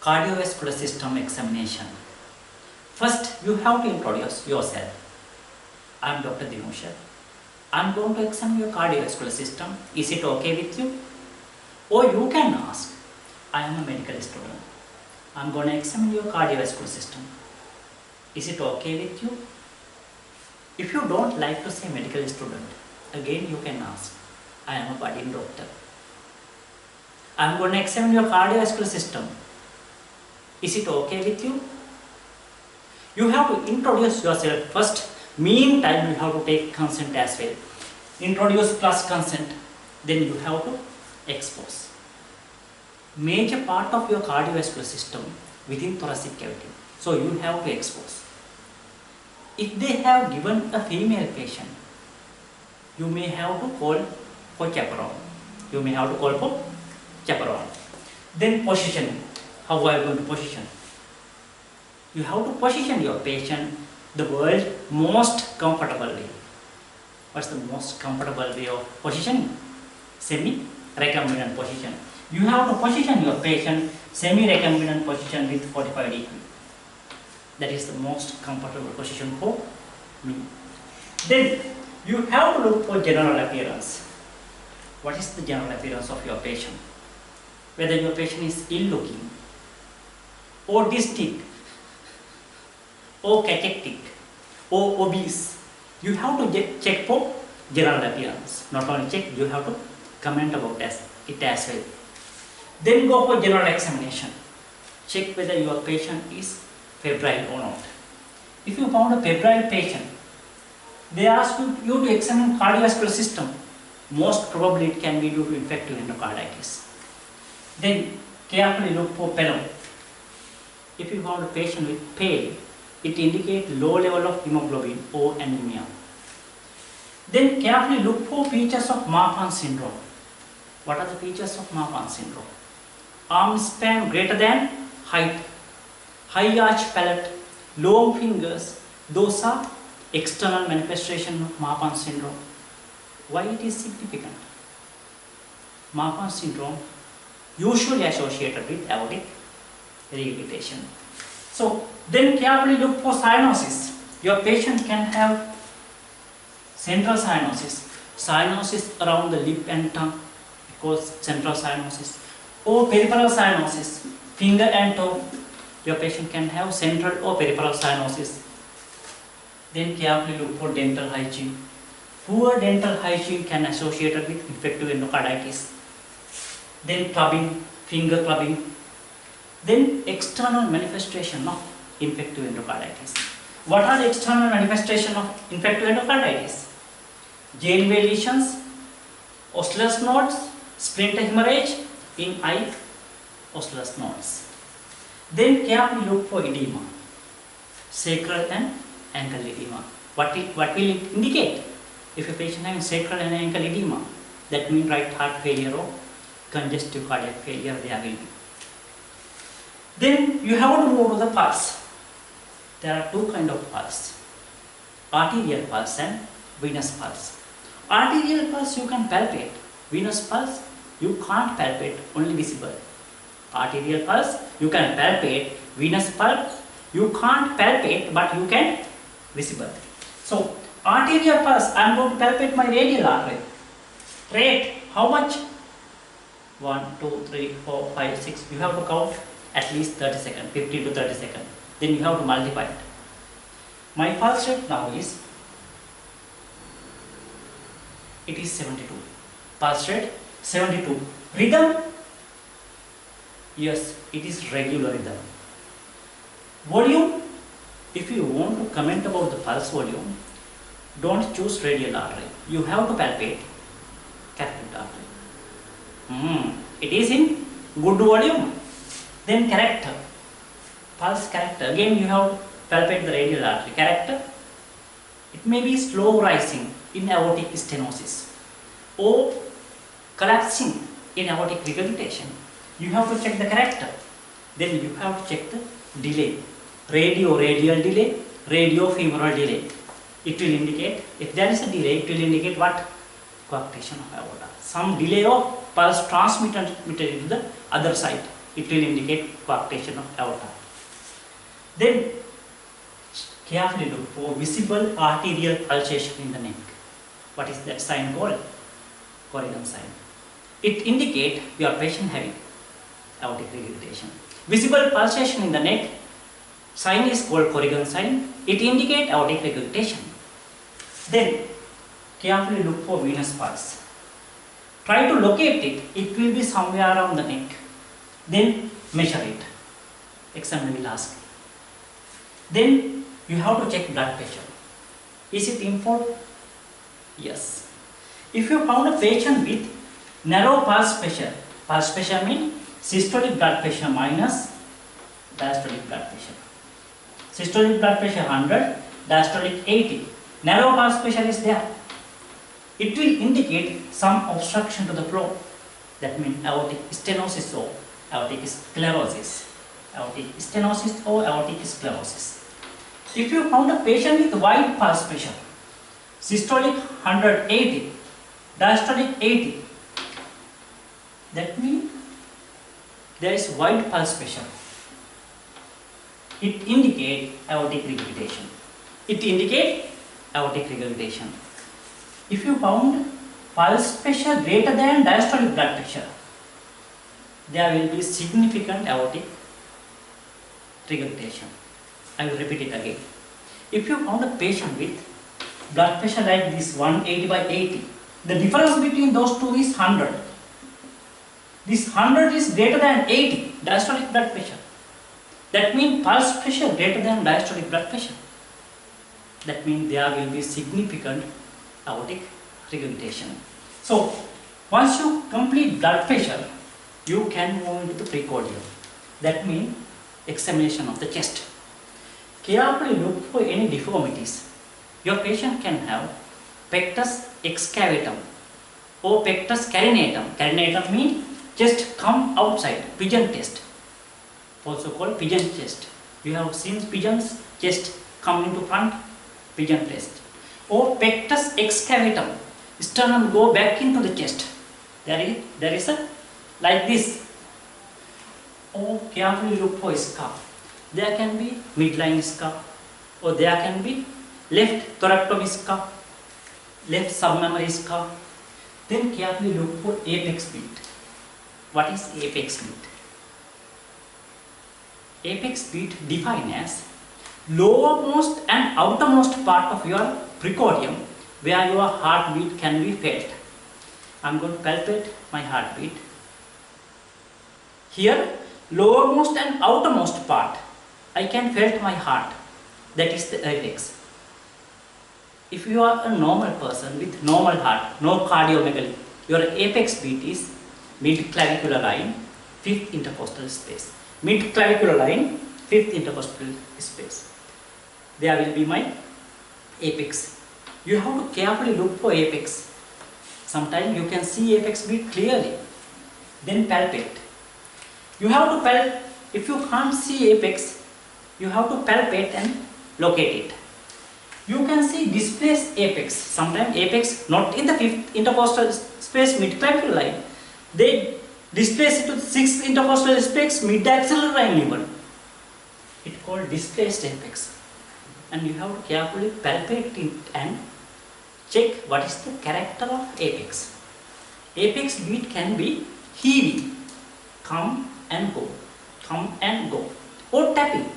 Cardiovascular system examination. First, you have to introduce yourself. I am Dr. Dinusha. I am going to examine your cardiovascular system. Is it okay with you? Or you can ask, I am a medical student. I am going to examine your cardiovascular system. Is it okay with you? If you don't like to say medical student, again you can ask, I am a budding doctor. I am going to examine your cardiovascular system. Is it okay with you? You have to introduce yourself first. Meantime, you have to take consent as well. Introduce plus consent. Then you have to expose. Major part of your cardiovascular system within thoracic cavity. So you have to expose. If they have given a female patient, you may have to call for chaperone. You may have to call for chaperone. Then positioning. How are you going to position? You have to position your patient the world most comfortable way. What's the most comfortable way of positioning? Semi-recumbent position. You have to position your patient semi-recumbent position with 45 degrees. That is the most comfortable position for me. Then you have to look for general appearance. What is the general appearance of your patient? Whether your patient is ill-looking, or distinct, or cachectic, or obese. You have to check for general appearance. Not only check, you have to comment about it as well. Then go for general examination. Check whether your patient is febrile or not. If you found a febrile patient, they ask you to examine cardiovascular system. Most probably it can be due to infective endocarditis. Then carefully look for pallor. If you found a patient with pale, it indicates low level of hemoglobin or anemia. Then carefully look for features of Marfan syndrome. What are the features of Marfan syndrome? Arm span greater than height, high arch palate, long fingers. Those are external manifestation of Marfan syndrome. Why it is significant? Marfan syndrome usually associated with aortic regurgitation. So then carefully look for cyanosis. Your patient can have central cyanosis, cyanosis around the lip and tongue, because central cyanosis, or peripheral cyanosis, finger and toe. Your patient can have central or peripheral cyanosis. Then carefully look for dental hygiene. Poor dental hygiene can associate with infective endocarditis. Then clubbing, finger clubbing. Then external manifestation of infective endocarditis. What are the external manifestation of infective endocarditis? Janeway lesions, osseous nodes, splinter hemorrhage, in eye, osseous nodes. Then carefully look for edema, sacral and ankle edema. What will it indicate? If a patient having sacral and ankle edema, that means right heart failure or congestive cardiac failure there will be. Then you have to move to the pulse. There are two kinds of pulse, arterial pulse and venous pulse. Arterial pulse you can palpate, venous pulse you can't palpate, only visible. Arterial pulse you can palpate, venous pulse you can't palpate but you can visible. So arterial pulse, I am going to palpate my radial artery. Rate how much? 1, 2, 3, 4, 5, 6. You have to count at least 30 seconds, 50 to 30 seconds. Then you have to multiply it. My pulse rate now is, it is 72. Pulse rate 72. Rhythm? Yes, it is regular rhythm. Volume? If you want to comment about the pulse volume, don't choose radial artery. You have to palpate carotid artery. It is in good volume. Then character, pulse character. Again you have to palpate the radial artery. Character, it may be slow rising in aortic stenosis or collapsing in aortic regurgitation. You have to check the character. Then you have to check the delay, radial delay, radiofemoral delay. It will indicate, if there is a delay, it will indicate what? Coarctation of aorta. Some delay of pulse transmitted to the other side. it will indicate coarctation of aorta. Then carefully look for visible arterial pulsation in the neck. What is that sign called? Corrigan sign. It indicates your patient having aortic regurgitation. Visible pulsation in the neck sign is called Corrigan sign. It indicates aortic regurgitation. Then carefully look for venous pulse. Try to locate it. It will be somewhere around the neck. Then measure it. Examiner will ask. Then you have to check blood pressure. Is it important? Yes. If you found a patient with narrow pulse pressure means systolic blood pressure minus diastolic blood pressure. Systolic blood pressure 100, diastolic 80. Narrow pulse pressure is there. It will indicate some obstruction to the flow. That means aortic stenosis or aortic sclerosis. Aortic stenosis or aortic sclerosis. If you found a patient with wide pulse pressure, systolic 180, diastolic 80, that means there is wide pulse pressure. It indicates aortic regurgitation. It indicates aortic regurgitation. If you found pulse pressure greater than diastolic blood pressure, there will be significant aortic regurgitation. I will repeat it again. If you found a patient with blood pressure like this 180 by 80, the difference between those two is 100. This 100 is greater than 80 diastolic blood pressure. That means pulse pressure greater than diastolic blood pressure. That means there will be significant aortic regurgitation. So once you complete blood pressure, you can move into the precordial. That means examination of the chest. Carefully look for any deformities. Your patient can have pectus excavatum or pectus carinatum. Carinatum means chest come outside, pigeon chest, also called pigeon chest. You have seen pigeons chest come into front, pigeon chest. Or pectus excavatum, sternum go back into the chest. There is a like this. Or carefully look for scar. There can be midline scar, or there can be left thoracotomy scar, left submammary scar. Then carefully look for apex beat. What is apex beat? Apex beat defined as lowermost and outermost part of your precordium where your heartbeat can be felt. I am going to palpate my heartbeat. Here, lowermost and outermost part, I can felt my heart. That is the apex. If you are a normal person with normal heart, no cardiomegaly, your apex beat is mid-clavicular line, 5th intercostal space. Mid-clavicular line, 5th intercostal space. There will be my apex. You have to carefully look for apex. Sometimes you can see apex beat clearly. Then palpate. You have to palpate. If you can't see apex, you have to palpate and locate it. You can see displaced apex. Sometimes apex not in the 5th intercostal space mid-clavicular line. They displace it to the 6th intercostal space mid-axillary line even. It's called displaced apex. And you have to carefully palpate it and check what is the character of apex. Apex beat can be heaving, come and go, or tapping.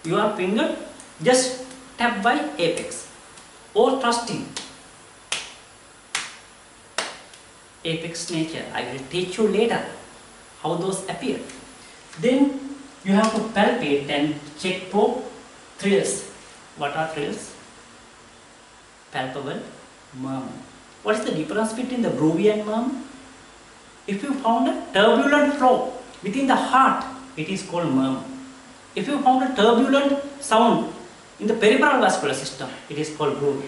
Your finger just tap by apex, or thrusting. Apex nature, I will teach you later how those appear. Then you have to palpate and check for thrills. What are thrills? Palpable murmur. What is the difference between the breathe and murmur? If you found a turbulent flow within the heart, it is called murmur. If you found a turbulent sound in the peripheral vascular system, it is called breathe.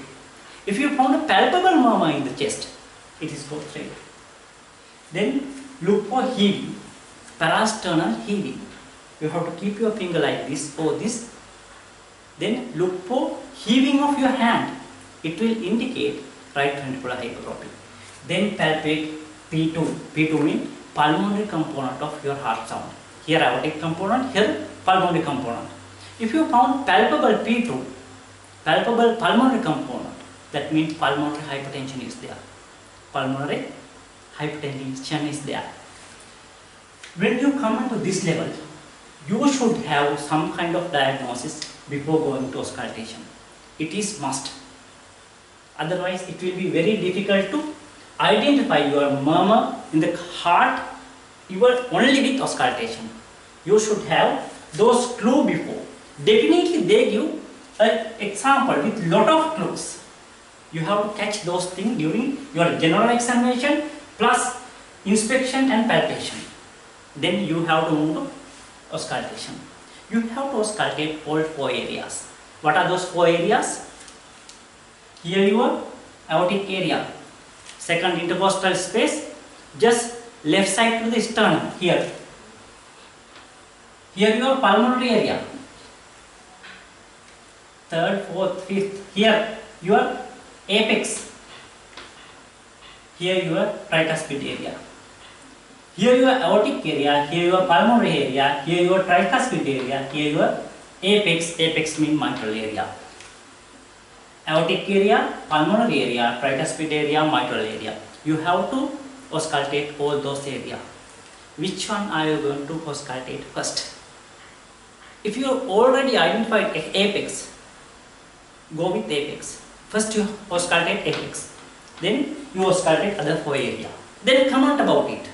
If you found a palpable murmur in the chest, it is called thrill. Then look for heaving, parasternal heaving. You have to keep your finger like this or this. Then look for heaving of your hand. It will indicate right ventricular hypertrophy. Then palpate P2. P2 means pulmonary component of your heart sound. Here aortic component, here pulmonary component. If you found palpable P2, palpable pulmonary component, that means pulmonary hypertension is there. Pulmonary hypertension is there. When you come to this level, you should have some kind of diagnosis before going to auscultation. It is must. Otherwise, it will be very difficult to identify your murmur in the heart only with auscultation. You should have those clues before. Definitely they give an example with lot of clues. You have to catch those things during your general examination plus inspection and palpation. Then you have to move to auscultation. You have to auscultate all 4 areas. What are those 4 areas? Here your aortic area, second intercostal space, just left side to the sternum here. Here your pulmonary area, third, fourth, fifth. Here your apex. Here your tricuspid area. Here your aortic area, here your pulmonary area, here your tricuspid area, here your apex. Apex means mitral area. Aortic area, pulmonary area, tricuspid area, mitral area. You have to auscultate all those areas. Which one are you going to auscultate first? If you already identified apex, go with apex. First you auscultate apex. Then you auscultate other 4 areas. Then comment about it.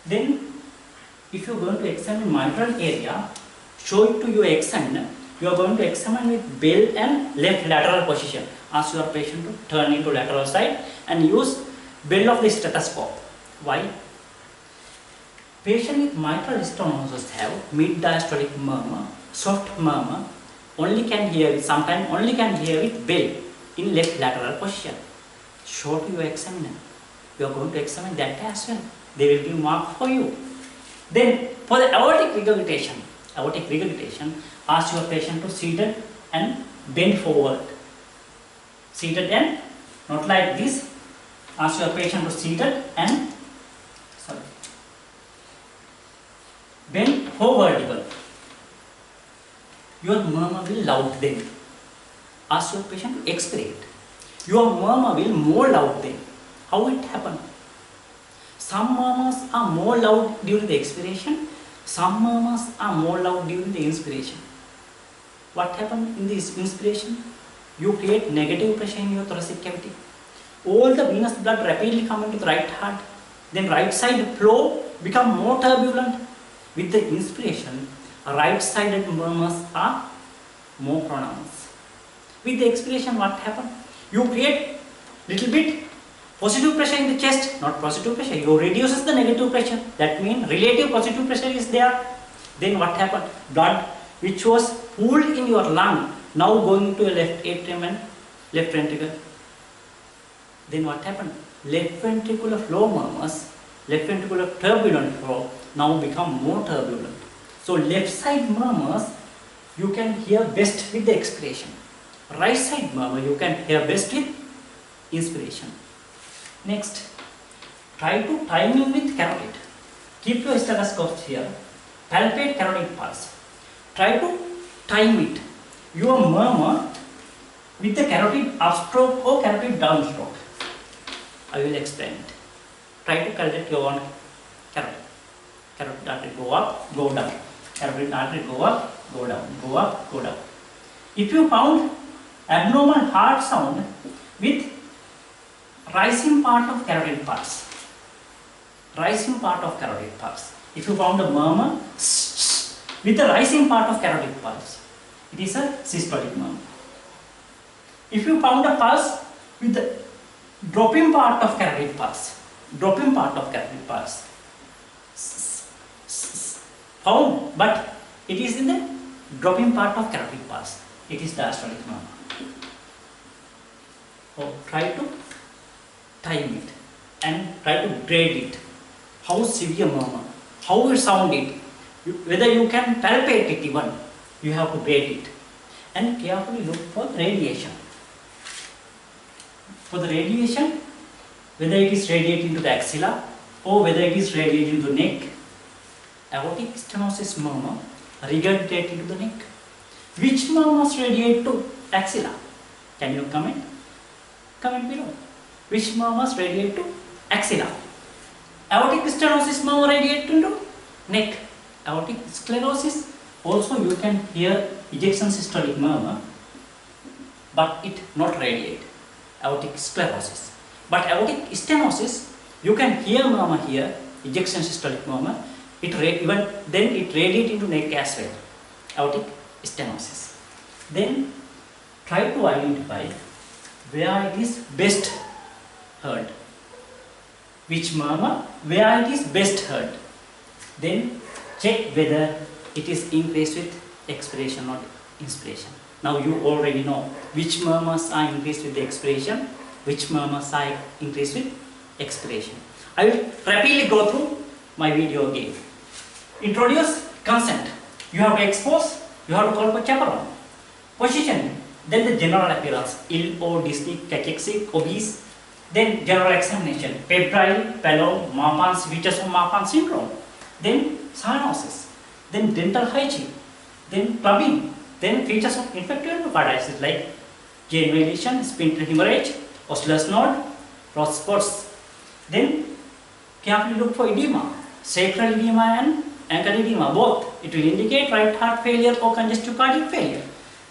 Then if you are going to examine mitral area, show it to your examiner. You are going to examine with bell and left lateral position. Ask your patient to turn into lateral side and use bell of the stethoscope. Why? Patient with mitral stenosis have mid-diastolic murmur, soft murmur, sometimes only can hear with bell in left lateral position. Show to your examiner. You are going to examine that as well. They will give mark for you. Then for the aortic regurgitation, ask your patient to seated and bend forward. Seated and not like this. Ask your patient to seated and bend forward. Your murmur will loud then. Ask your patient to expirate. Your murmur will more loud then. How it happen? Some murmurs are more loud during the expiration. Some murmurs are more loud during the inspiration. What happens in this inspiration? You create negative pressure in your thoracic cavity. All the venous blood rapidly come into the right heart. Then right side flow become more turbulent. With the inspiration, right-sided murmurs are more pronounced. With the expiration, what happens? You create little bit positive pressure in the chest, not positive pressure. You reduces the negative pressure. That means relative positive pressure is there. Then what happens? Blood which was pooled in your lung now going to your left atrium and left ventricle. Then what happens? Left ventricular flow murmurs, left ventricular turbulent flow now become more turbulent. So left side murmurs you can hear best with the expiration. Right side murmur you can hear best with inspiration. Next, try to time in with carotid. Keep your stethoscope here. Palpate carotid pulse. Try to time it. Your murmur with the carotid upstroke or carotid downstroke. I will explain it. Try to calculate your own carotid. Carotid artery go up, go down. Carotid artery go up, go down, go up, go down. If you found abnormal heart sound with rising part of carotid pulse, if you found a murmur with the rising part of carotid pulse, it is a systolic murmur. If you found a pulse with the dropping part of carotid pulse, found, but it is in the dropping part of carotid pulse, it is diastolic murmur. So try to time it and try to grade it. How severe murmur, how it sound it, whether you can palpate it even, you have to grade it. And carefully look for radiation. For the radiation, whether it is radiating to the axilla, or whether it is radiating to neck. Aortic stenosis murmur regurgitating to the neck. Which murmurs radiate to axilla? Can you comment? Comment below. Which murmurs radiate to axilla? Aortic stenosis murmur radiate to neck. Aortic sclerosis also you can hear ejection systolic murmur, but it not radiate. Aortic sclerosis. But aortic stenosis, you can hear murmur here, ejection systolic murmur. Even then it radiate into neck as well. Aortic stenosis. Then try to identify where it is best heard. Which murmur, where it is best heard. Then check whether it is increased with expiration or inspiration. Now you already know which murmurs are increased with the expiration, which murmurs are increased with expiration. I will rapidly go through my video again. Introduce consent. You have to expose, you have to call for chaperone. Position, then the general appearance, ill or dyspneic, cachexic, obese. Then general examination, febrile, pallor, Marfan's, features of Marfan's syndrome. Then cyanosis, then dental hygiene, then clubbing, then features of infective endocarditis like GN lesion, sphincter hemorrhage, oscillus node, rod spots. Then carefully look for edema, sacral edema and ankle edema, both. It will indicate right heart failure or congestive cardiac failure.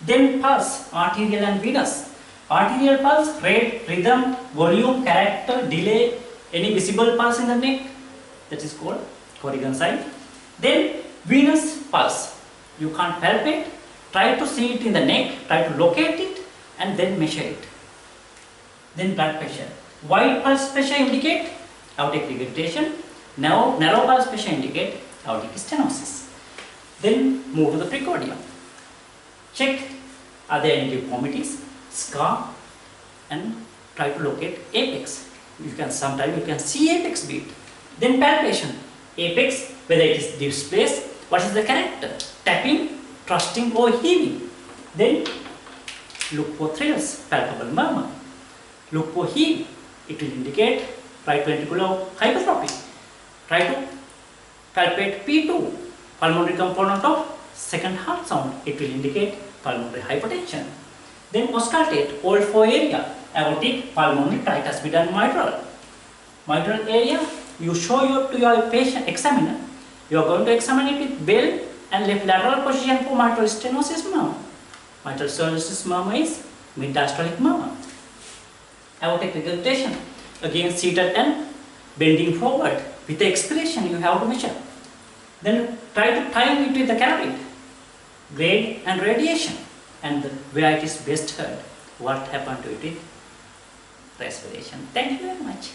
Then pulse, arterial and venous. Arterial pulse, rate, rhythm, volume, character, delay, any visible pulse in the neck, that is called Corrigan sign. Then venous pulse, you can't palpate, try to see it in the neck, try to locate it and then measure it. Then blood pressure. Wide pulse pressure indicate aortic regurgitation, narrow pulse pressure indicate aortic stenosis. Then move to the precordium. Check, are there any deformities, scar, and try to locate apex. Sometimes you can see apex beat. Then palpation, apex, whether it is displaced, what is the character, tapping, thrusting or heaving. Then look for thrills, palpable murmur. Look for heave, it will indicate right ventricular hypertrophy. Try to palpate P2, pulmonary component of second heart sound, it will indicate pulmonary hypertension. Then auscultate, all four area, aortic, pulmonary, tricuspid and mitral. Mitral area, you show to your patient examiner. You are going to examine it with bell and left lateral position for mitral stenosis murmur. Mitral stenosis murmur is mid-diastolic murmur. Aortic regurgitation, again seated and bending forward. With the expiration you have to measure. Then try to time it with the carotid, grade and radiation, and where it is best heard, what happened to it with respiration. Thank you very much.